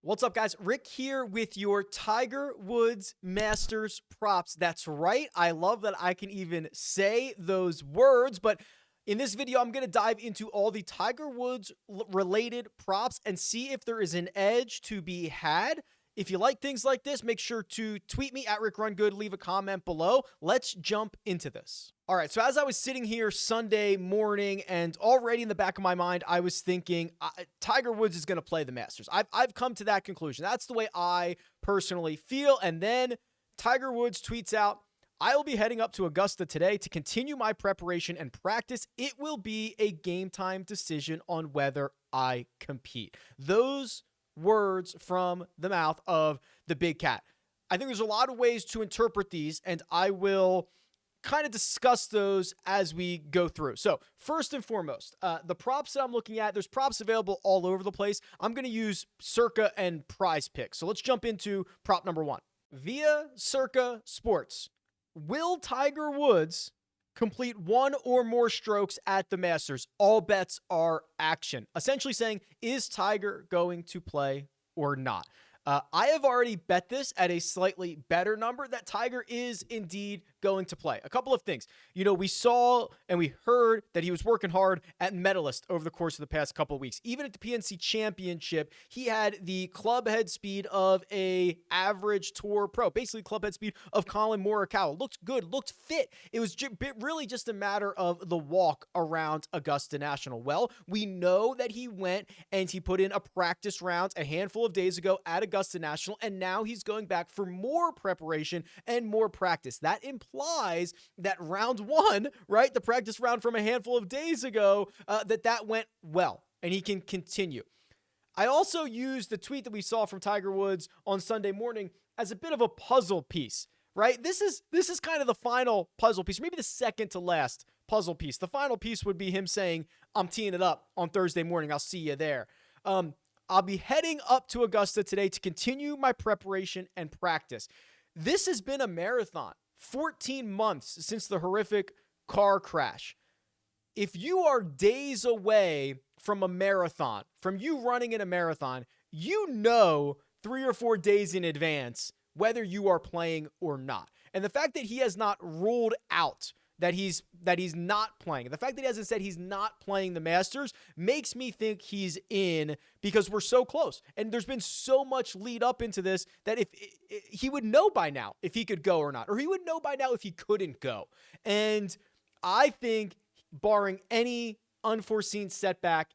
What's up, guys? Rick here with your Tiger Woods Masters props. That's right. I love that I can even say those words, but in this video, I'm going to dive into all the Tiger Woods related props and see if there is an edge to be had. If you like things like this, make sure to tweet me at RickRunGood, leave a comment below. Let's jump into this. All right, so as I was sitting here Sunday morning and already in the back of my mind, I was thinking Tiger Woods is going to play the Masters. I've come to that conclusion. That's the way I personally feel. And then Tiger Woods tweets out, I will be heading up to Augusta today to continue my preparation and practice. It will be a game time decision on whether I compete. Those words from the mouth of the big cat. I think there's a lot of ways to interpret these, and I will kind of discuss those as we go through. So first and foremost, the props that I'm looking at, there's props available all over the place. I'm going to use Circa and PrizePicks. So let's jump into prop number one. Via Circa Sports, will Tiger Woods complete one or more strokes at the Masters? All bets are action. Essentially saying, is Tiger going to play or not? I have already bet this at a slightly better number that Tiger is indeed going to play. A couple of things. You know, we saw and we heard that he was working hard at Medalist over the course of the past couple of weeks. Even at the PNC Championship, he had the club head speed of a average tour pro, basically club head speed of Colin Morikawa. Looked good, looked fit. It was really just a matter of the walk around Augusta National. Well, we know that he went and he put in a practice round a handful of days ago at Augusta National, and now he's going back for more preparation and more practice. That implies that round one, right, the practice round from a handful of days ago, that went well, and he can continue. I also used the tweet that we saw from Tiger Woods on Sunday morning as a bit of a puzzle piece, right? This is kind of the final puzzle piece, maybe the second to last puzzle piece. The final piece would be him saying, I'm teeing it up on Thursday morning. I'll see you there. I'll be heading up to Augusta today to continue my preparation and practice. This has been a marathon, 14 months since the horrific car crash. If you are days away from a marathon, from you running in a marathon, you know 3 or 4 days in advance whether you are playing or not. And the fact that he has not ruled out that he's not playing, the fact that he hasn't said he's not playing the Masters makes me think he's in, because we're so close. And there's been so much lead up into this that if he would know by now if he could go or not, or he would know by now if he couldn't go. And I think, barring any unforeseen setback,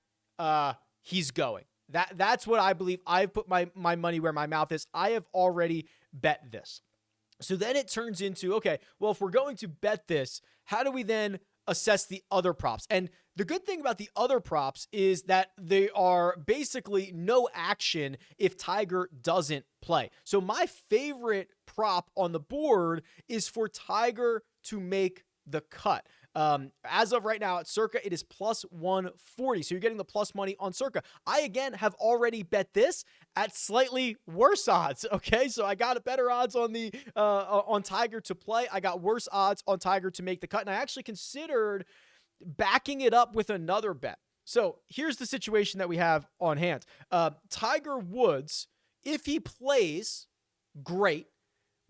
he's going. That's what I believe. I've put my money where my mouth is. I have already bet this. So then it turns into, okay, well, if we're going to bet this, how do we then assess the other props? And the good thing about the other props is that they are basically no action if Tiger doesn't play. So my favorite prop on the board is for Tiger to make the cut. As of right now at Circa, it is plus 140. So you're getting the plus money on Circa. I, again, have already bet this at slightly worse odds. Okay. So I got better odds on the, on Tiger to play. I got worse odds on Tiger to make the cut. And I actually considered backing it up with another bet. So here's the situation that we have on hand. Tiger Woods, if he plays, great.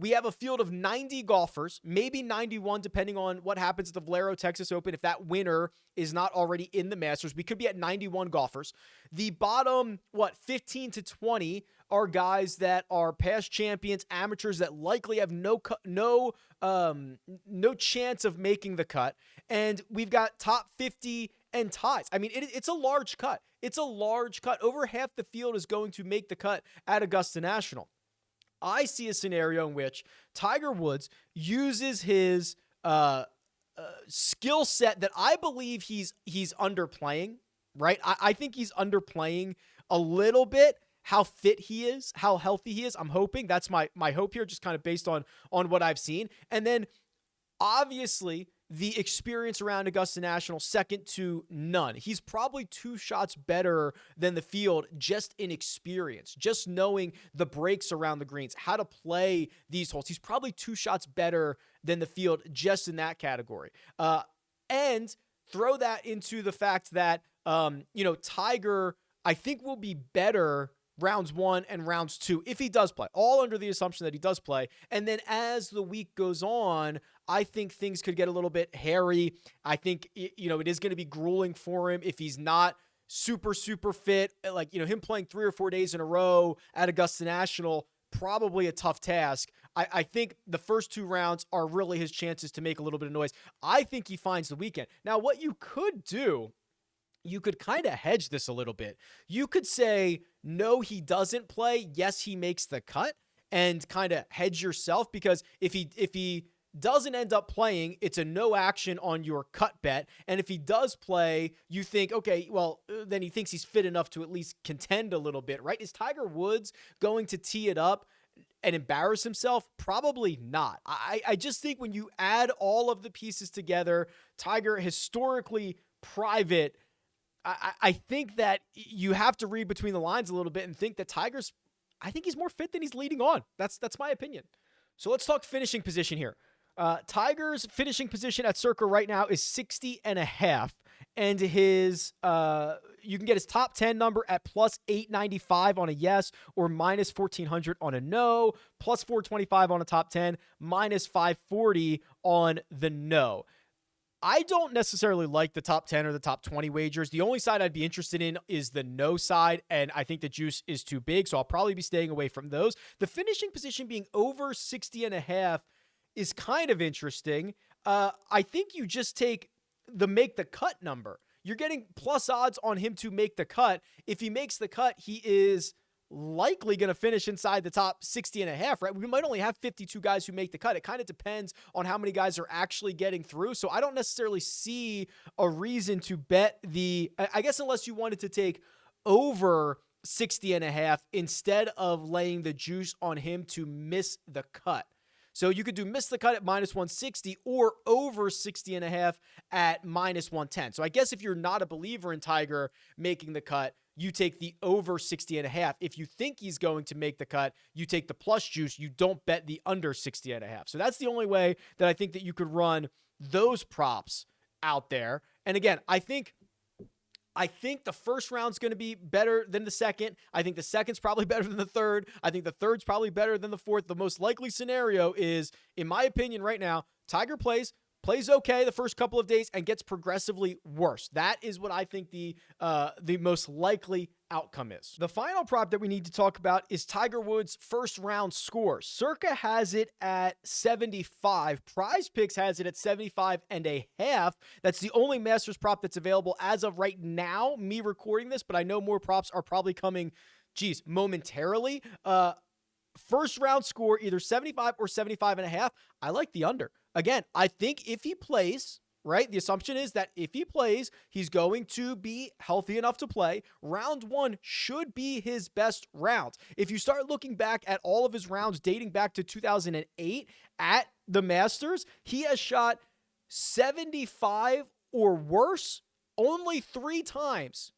We have a field of 90 golfers, maybe 91, depending on what happens at the Valero Texas Open. If that winner is not already in the Masters, we could be at 91 golfers. The bottom, 15 to 20 are guys that are past champions, amateurs that likely have no chance of making the cut. And we've got top 50 and ties. I mean, it's a large cut. It's a large cut. Over half the field is going to make the cut at Augusta National. I see a scenario in which Tiger Woods uses his skill set that I believe he's underplaying, right? I think he's underplaying a little bit how fit he is, how healthy he is. I'm hoping. That's my hope here, just kind of based on what I've seen. And then, obviously, the experience around Augusta National, second to none. He's probably 2 shots better than the field just in experience, just knowing the breaks around the greens, how to play these holes. He's probably 2 shots better than the field just in that category. And throw that into the fact that, Tiger, I think, will be better rounds 1 and rounds 2, if he does play, all under the assumption that he does play. And then as the week goes on, I think things could get a little bit hairy. I think, it is going to be grueling for him if he's not super, super fit. Like, him playing 3 or 4 days in a row at Augusta National, probably a tough task. I think the first 2 rounds are really his chances to make a little bit of noise. I think he finds the weekend. Now, what you could do, you could kind of hedge this a little bit. You could say, no, he doesn't play. Yes, he makes the cut, and kind of hedge yourself, because if he doesn't end up playing, it's a no action on your cut bet. And if he does play, you think, okay, well, then he thinks he's fit enough to at least contend a little bit, right? Is Tiger Woods going to tee it up and embarrass himself? Probably not. I just think when you add all of the pieces together, Tiger historically private, I think that you have to read between the lines a little bit and think that I think he's more fit than he's leading on. That's my opinion. So let's talk finishing position here. Tiger's finishing position at Circa right now is 60.5, and his you can get his top 10 number at plus 895 on a yes, or minus 1400 on a no, plus 425 on a top 10, minus 540 on the no. I don't necessarily like the top 10 or the top 20 wagers. The only side I'd be interested in is the no side, and I think the juice is too big, so I'll probably be staying away from those. The finishing position being over 60.5 is kind of interesting. I think you just take the make the cut number. You're getting plus odds on him to make the cut. If he makes the cut, he is likely going to finish inside the top 60.5, right? We might only have 52 guys who make the cut. It kind of depends on how many guys are actually getting through. So I don't necessarily see a reason to bet I guess unless you wanted to take over 60.5 instead of laying the juice on him to miss the cut. So you could do miss the cut at minus 160 or over 60.5 at minus 110. So I guess if you're not a believer in Tiger making the cut, you take the over 60.5. If you think he's going to make the cut, you take the plus juice. You don't bet the under 60.5. So that's the only way that I think that you could run those props out there. And again, I think the first round's going to be better than the second. I think the second's probably better than the third. I think the third's probably better than the fourth. The most likely scenario is, in my opinion right now, Tiger plays okay the first couple of days and gets progressively worse. That is what I think the most likely outcome is. The final prop that we need to talk about is Tiger Woods' first round score. Circa has it at 75. PrizePicks has it at 75.5. That's the only Masters prop that's available as of right now, me recording this, but I know more props are probably coming, momentarily. First round score, either 75 or 75.5. I like the under. Again, I think if he plays, right, the assumption is that if he plays, he's going to be healthy enough to play. Round 1 should be his best round. If you start looking back at all of his rounds dating back to 2008 at the Masters, he has shot 75 or worse only 3 times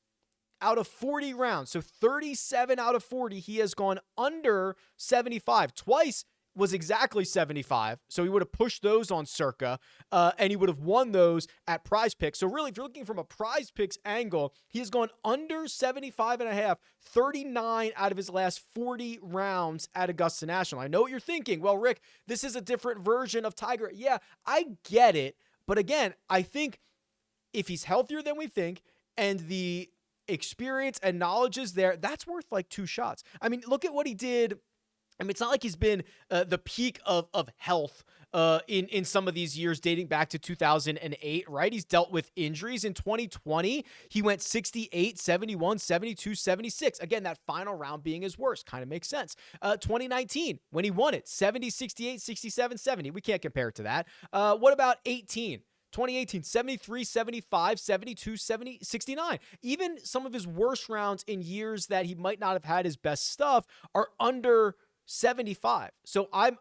out of 40 rounds. So 37 out of 40, he has gone under 75. Twice was exactly 75. So he would have pushed those on Circa, and he would have won those at PrizePicks. So really, if you're looking from a PrizePicks angle, he has gone under 75.5, 39 out of his last 40 rounds at Augusta National. I know what you're thinking. Well, Rick, this is a different version of Tiger. Yeah, I get it. But again, I think if he's healthier than we think, and the experience and knowledge is there, that's worth like 2 shots. I mean, look at what he did. I mean, it's not like he's been the peak of health in some of these years dating back to 2008, right? He's dealt with injuries. In 2020, he went 68, 71, 72, 76. Again, that final round being his worst. Kind of makes sense. 2019, when he won it, 70, 68, 67, 70. We can't compare it to that. What about 2018, 73, 75, 72, 70, 69. Even some of his worst rounds in years that he might not have had his best stuff are under 75. So I'm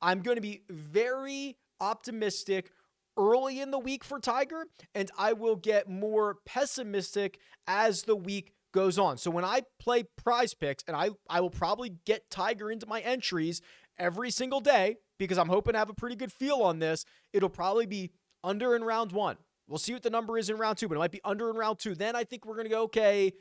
going to be very optimistic early in the week for Tiger, and I will get more pessimistic as the week goes on. So when I play PrizePicks, and I will probably get Tiger into my entries every single day because I'm hoping to have a pretty good feel on this, it'll probably be under in round 1. We'll see what the number is in round 2, but it might be under in round 2. Then I think we're going to go, okay,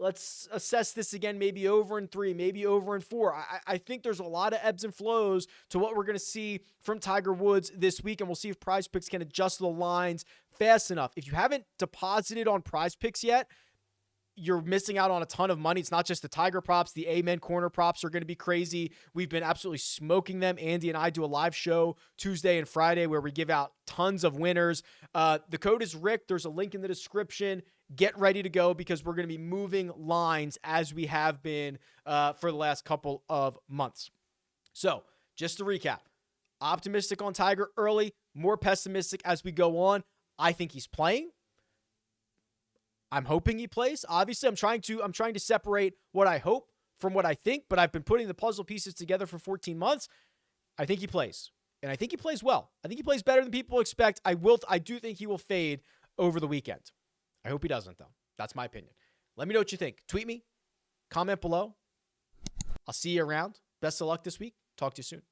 let's assess this again, maybe over in 3, maybe over in 4. I think there's a lot of ebbs and flows to what we're going to see from Tiger Woods this week, and we'll see if PrizePicks can adjust the lines fast enough. If you haven't deposited on PrizePicks yet, you're missing out on a ton of money. It's not just the Tiger props. The Amen corner props are going to be crazy. We've been absolutely smoking them. Andy and I do a live show Tuesday and Friday where we give out tons of winners. The code is Rick. There's a link in the description. Get ready to go because we're going to be moving lines as we have been for the last couple of months. So just to recap, optimistic on Tiger early, more pessimistic as we go on. I think he's playing. I'm hoping he plays. Obviously, I'm trying to separate what I hope from what I think, but I've been putting the puzzle pieces together for 14 months. I think he plays, and I think he plays well. I think he plays better than people expect. I do think he will fade over the weekend. I hope he doesn't, though. That's my opinion. Let me know what you think. Tweet me, comment below. I'll see you around. Best of luck this week. Talk to you soon.